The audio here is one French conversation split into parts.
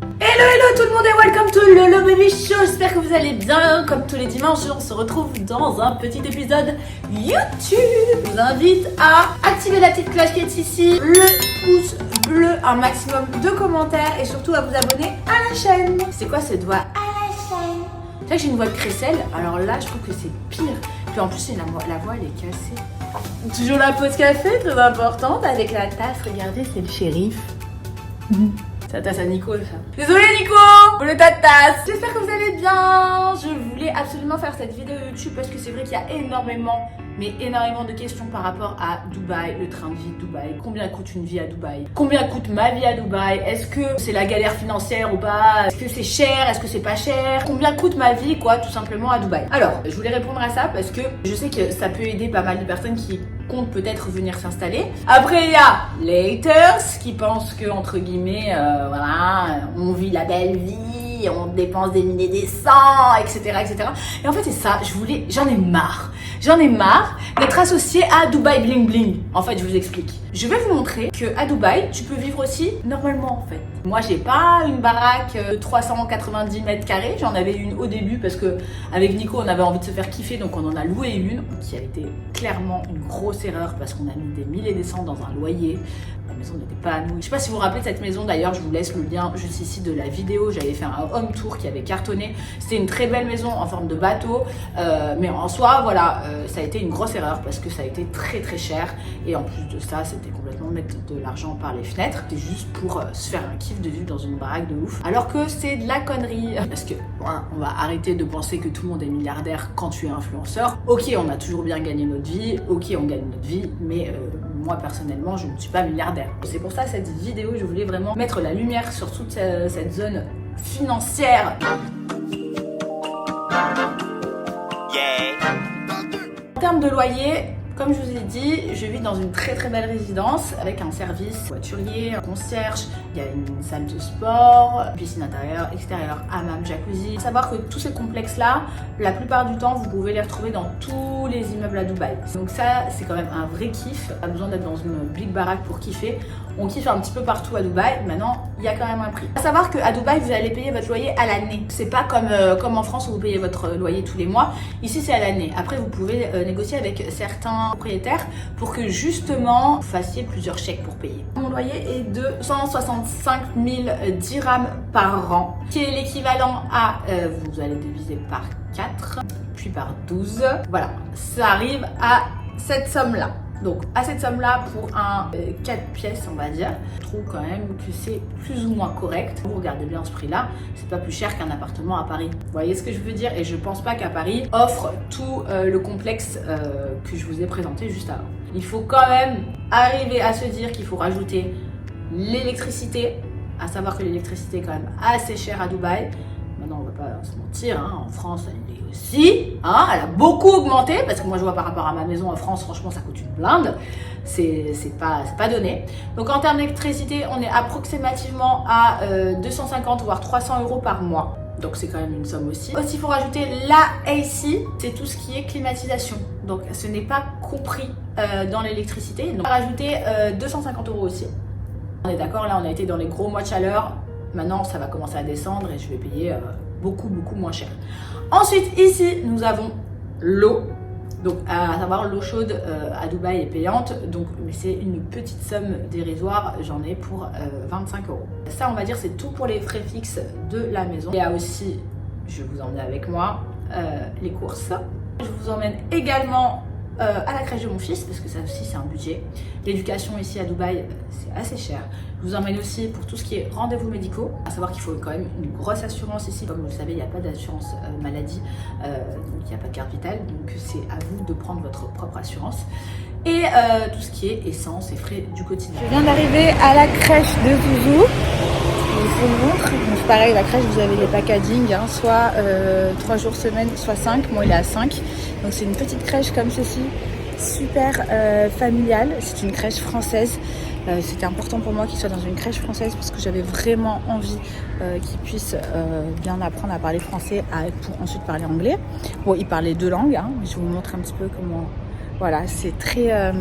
Hello tout le monde et welcome to Lolo Baby Show. J'espère que vous allez bien. Comme tous les dimanches, on se retrouve dans un petit épisode YouTube. Je vous invite à activer la petite cloche qui est ici, le pouce bleu, un maximum de commentaires et surtout à vous abonner à la chaîne. C'est quoi cette voix à la chaîne? C'est vrai que j'ai une voix de crécelle, alors là je trouve que c'est pire. Puis en plus la voix elle est cassée. Toujours la pause café, très importante, avec la tasse. Regardez, c'est le shérif. C'est la tasse à Nico, ça. Désolée Nico pour le tas de tasse. J'espère que vous allez bien. Je voulais absolument faire cette vidéo YouTube parce que c'est vrai qu'il y a énormément de questions par rapport à Dubaï, le train de vie de Dubaï. Combien coûte une vie à Dubaï? Combien coûte ma vie à Dubaï? Est-ce que c'est la galère financière ou pas? Est-ce que c'est cher? Est-ce que c'est pas cher? Combien coûte ma vie, quoi, tout simplement à Dubaï? Alors, je voulais répondre à ça parce que je sais que ça peut aider pas mal de personnes qui comptent peut-être venir s'installer. Après, il y a les haters qui pensent que, entre guillemets, voilà, on vit la belle vie, on dépense des milliers des cents, etc., etc. Et en fait, c'est ça, j'en ai marre. J'en ai marre d'être associée à Dubaï Bling Bling. En fait, je vous explique. Je vais vous montrer que à Dubaï, tu peux vivre aussi normalement, en fait. Moi, j'ai pas une baraque de 390 mètres carrés. J'en avais une au début parce que avec Nico, on avait envie de se faire kiffer, donc on en a loué une, qui a été clairement une grosse erreur parce qu'on a mis des milliers des cents dans un loyer. La maison n'était pas à nous. Je sais pas si vous vous rappelez de cette maison, d'ailleurs, je vous laisse le lien juste ici de la vidéo. J'avais fait un home tour qui avait cartonné. C'était une très belle maison en forme de bateau, mais en soi, voilà, ça a été une grosse erreur parce que ça a été très très cher. Et en plus de ça, c'était complètement mettre de l'argent par les fenêtres. C'était juste pour se faire un kiff de vivre dans une baraque de ouf. Alors que c'est de la connerie. Parce que, on va arrêter de penser que tout le monde est milliardaire quand tu es influenceur. Ok, on a toujours bien gagné notre vie. Ok, on gagne notre vie, mais moi personnellement, je ne suis pas milliardaire. C'est pour ça cette vidéo, je voulais vraiment mettre la lumière sur toute cette zone financière. En termes de loyer, comme je vous ai dit, je vis dans une très très belle résidence avec un service voiturier, un concierge, il y a une salle de sport, piscine intérieure, extérieure, hammam, jacuzzi. Il faut savoir que tous ces complexes-là, la plupart du temps, vous pouvez les retrouver dans tous les immeubles à Dubaï. Donc ça, c'est quand même un vrai kiff. Pas besoin d'être dans une big baraque pour kiffer. On kiffe un petit peu partout à Dubaï. Maintenant, il y a quand même un prix. Il faut savoir qu'à Dubaï, vous allez payer votre loyer à l'année. C'est pas comme en France où vous payez votre loyer tous les mois. Ici, c'est à l'année. Après, vous pouvez négocier avec certains propriétaires pour que justement, vous fassiez plusieurs chèques pour payer. Mon loyer est de 165 000 dirhams par an, qui est l'équivalent à, vous allez diviser par 4, puis par 12. Voilà, ça arrive à cette somme-là. Donc à cette somme-là, pour un 4 pièces, on va dire, je trouve quand même que c'est plus ou moins correct. Vous regardez bien ce prix-là, c'est pas plus cher qu'un appartement à Paris. Vous voyez ce que je veux dire? Et je pense pas qu'à Paris offre tout le complexe que je vous ai présenté juste avant. Il faut quand même arriver à se dire qu'il faut rajouter l'électricité, à savoir que l'électricité est quand même assez chère à Dubaï. Maintenant, on va pas se mentir, hein, en France, elle est aussi, hein, elle a beaucoup augmenté, parce que moi, je vois par rapport à ma maison en France, franchement, ça coûte une blinde. C'est pas donné. Donc, en termes d'électricité, on est approximativement à 250 voire 300 euros par mois. Donc, c'est quand même une somme aussi. Aussi, il faut rajouter la AC, c'est tout ce qui est climatisation. Donc, ce n'est pas compris dans l'électricité. Donc, on va rajouter 250 euros aussi. On est d'accord, là, on a été dans les gros mois de chaleur. Maintenant, ça va commencer à descendre et je vais payer beaucoup moins cher. Ensuite, ici, nous avons l'eau. Donc, à savoir, l'eau chaude à Dubaï est payante. Donc, mais c'est une petite somme dérisoire. J'en ai pour 25 euros. Ça, on va dire, c'est tout pour les frais fixes de la maison. Il y a aussi, je vais vous emmener avec moi, les courses. Je vous emmène également à la crèche de mon fils, parce que ça aussi c'est un budget. L'éducation ici à Dubaï, c'est assez cher. Je vous emmène aussi pour tout ce qui est rendez-vous médicaux. À savoir qu'il faut quand même une grosse assurance ici. Comme vous le savez, il n'y a pas d'assurance maladie, donc il n'y a pas de carte vitale. Donc c'est à vous de prendre votre propre assurance. Et tout ce qui est essence et frais du quotidien. Je viens d'arriver à la crèche de Zouzou. Je vous montre. Donc pareil, la crèche, vous avez les packaging, hein, soit 3 jours semaine, soit 5. Moi, il est à 5. Donc c'est une petite crèche comme ceci, super familiale. C'est une crèche française. C'était important pour moi qu'il soit dans une crèche française parce que j'avais vraiment envie qu'il puisse bien apprendre à parler français pour ensuite parler anglais. Bon, il parle les deux langues, hein, mais je vais vous montrer un petit peu comment... Voilà, c'est très...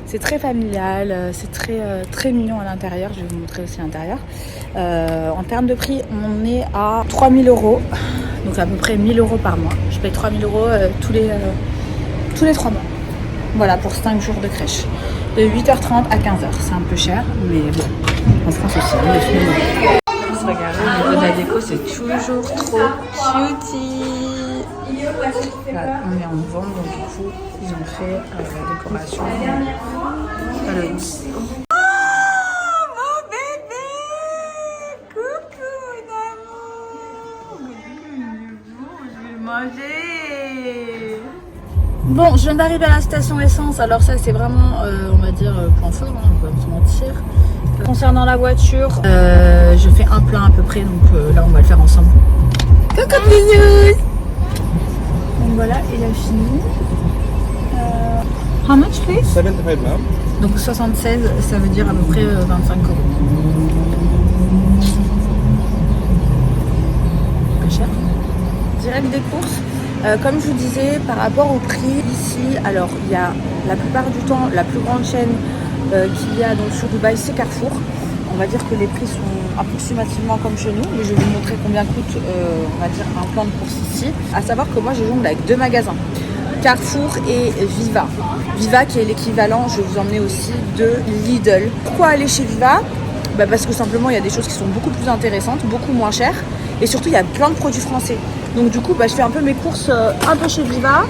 C'est très familial, c'est très mignon à l'intérieur. Je vais vous montrer aussi l'intérieur. En termes de prix, on est à 3 000 €, donc à peu près 1 000 € par mois. Je paye 3 000 € tous les 3 mois. Voilà, pour 5 jours de crèche. De 8h30 à 15h. C'est un peu cher, mais bon, en France aussi, on est fini. Regardez, au niveau de la déco, c'est toujours trop cutie. Là, on est en novembre, donc du coup, ils ont fait la décoration Halloween. Oh, mon bébé! Coucou, mon amour! Je vais le manger! Bon, je viens d'arriver à la station essence, alors ça c'est vraiment, on va dire, point fort, hein, on va pas se mentir. Concernant la voiture, je fais un plein à peu près, donc là on va le faire ensemble. Coucou bisous! Donc voilà, il a fini. How much please? 75 ma'am. Donc 76, ça veut dire à peu près 25 €. Pas cher. Direct des courses. Comme je vous disais, par rapport au prix ici, alors il y a la plupart du temps la plus grande chaîne qu'il y a donc sur Dubaï, c'est Carrefour. On va dire que les prix sont approximativement comme chez nous, mais je vais vous montrer combien coûte on va dire un plan de course ici. À savoir que moi je jongle avec 2 magasins, Carrefour et Viva. Viva qui est l'équivalent, je vais vous emmener aussi, de Lidl. Pourquoi aller chez Viva? Parce que simplement il y a des choses qui sont beaucoup plus intéressantes, beaucoup moins chères, et surtout il y a plein de produits français. Donc du coup je fais un peu mes courses un peu chez Viva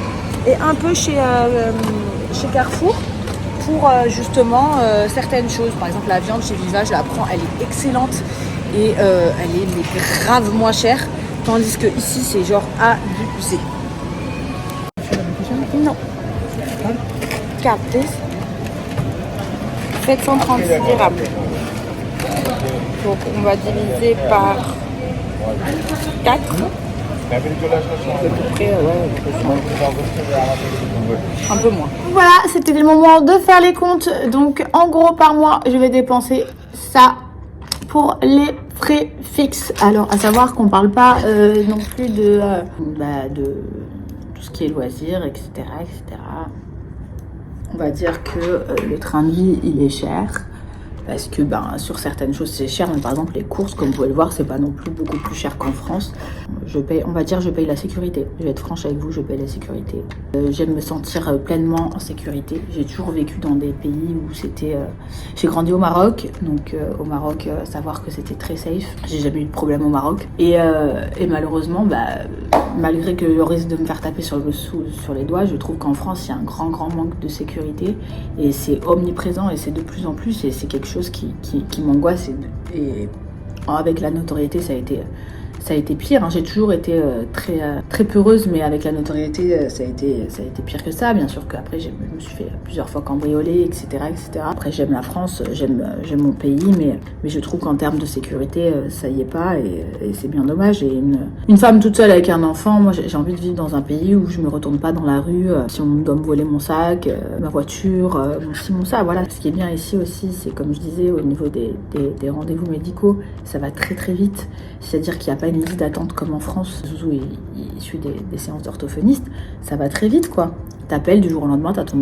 et un peu chez Carrefour pour justement certaines choses. Par exemple la viande chez Viva, je la prends, elle est excellente et elle est mais grave moins chère, tandis que ici c'est genre abusé. Non. Carte 736 dirhams. Donc on va diviser par 4. À peu près, un peu moins. Voilà, c'était le moment de faire les comptes. Donc en gros par mois, je vais dépenser ça pour les frais fixes. Alors à savoir qu'on parle pas non plus de tout ce qui est loisirs, etc., etc. On va dire que le train de vie, il est cher. Parce que sur certaines choses c'est cher, mais par exemple les courses, comme vous pouvez le voir, c'est pas non plus beaucoup plus cher qu'en France. Je paye la sécurité. Je vais être franche avec vous, je paye la sécurité. J'aime me sentir pleinement en sécurité. J'ai toujours vécu dans des pays où c'était... J'ai grandi au Maroc, donc au Maroc, savoir que c'était très safe. J'ai jamais eu de problème au Maroc. Et malheureusement, malgré que le risque de me faire taper sur les doigts, je trouve qu'en France, il y a un grand manque de sécurité. Et c'est omniprésent et c'est de plus en plus. Et c'est quelque chose qui m'angoisse. Et avec la notoriété, ça a été pire, hein. J'ai toujours été très peureuse, mais avec la notoriété, ça a été pire que ça. Bien sûr qu'après, je me suis fait plusieurs fois cambrioler, etc., etc. Après, j'aime la France, j'aime mon pays, mais je trouve qu'en termes de sécurité, ça y est pas, et c'est bien dommage. Et une femme toute seule avec un enfant, moi, j'ai envie de vivre dans un pays où je me retourne pas dans la rue si on doit me voler mon sac, ma voiture, mon ça. Voilà. Ce qui est bien ici aussi, c'est comme je disais, au niveau des rendez-vous médicaux, ça va très vite. C'est-à-dire qu'il n'y a pas une liste d'attente comme en France. Zouzou, il suit des séances d'orthophoniste. Ça va très vite, quoi. T'appelles du jour au lendemain, t'as ton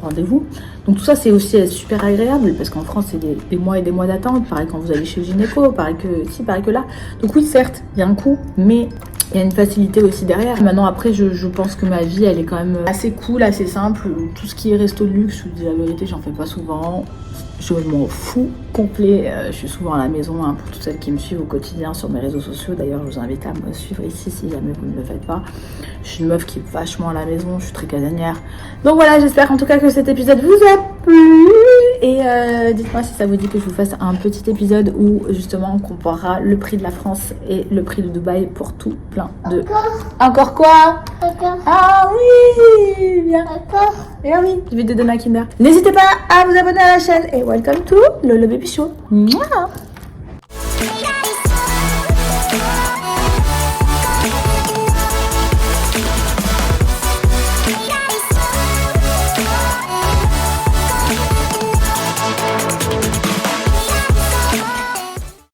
rendez-vous. Donc tout ça, c'est aussi super agréable, parce qu'en France, c'est des mois et des mois d'attente. Pareil quand vous allez chez le gynéco, pareil que là. Donc oui, certes, il y a un coût, mais il y a une facilité aussi derrière. Maintenant, après, je pense que ma vie, elle est quand même assez cool, assez simple. Tout ce qui est resto de luxe, je vous dis la vérité, j'en fais pas souvent. Je m'en fous complet. Je suis souvent à la maison, hein, pour toutes celles qui me suivent au quotidien sur mes réseaux sociaux. D'ailleurs, je vous invite à me suivre ici si jamais vous ne le faites pas. Je suis une meuf qui est vachement à la maison, je suis très casanière. Donc voilà, j'espère en tout cas que cet épisode vous a plu. Et dites-moi si ça vous dit que je vous fasse un petit épisode où justement on comparera le prix de la France et le prix de Dubaï pour tout plein de... Encore quoi? Ah oui, bien. Et ah oui, je vais te donner un Kinder. N'hésitez pas à vous abonner à la chaîne et welcome to Lolo Baby Show. Mouah.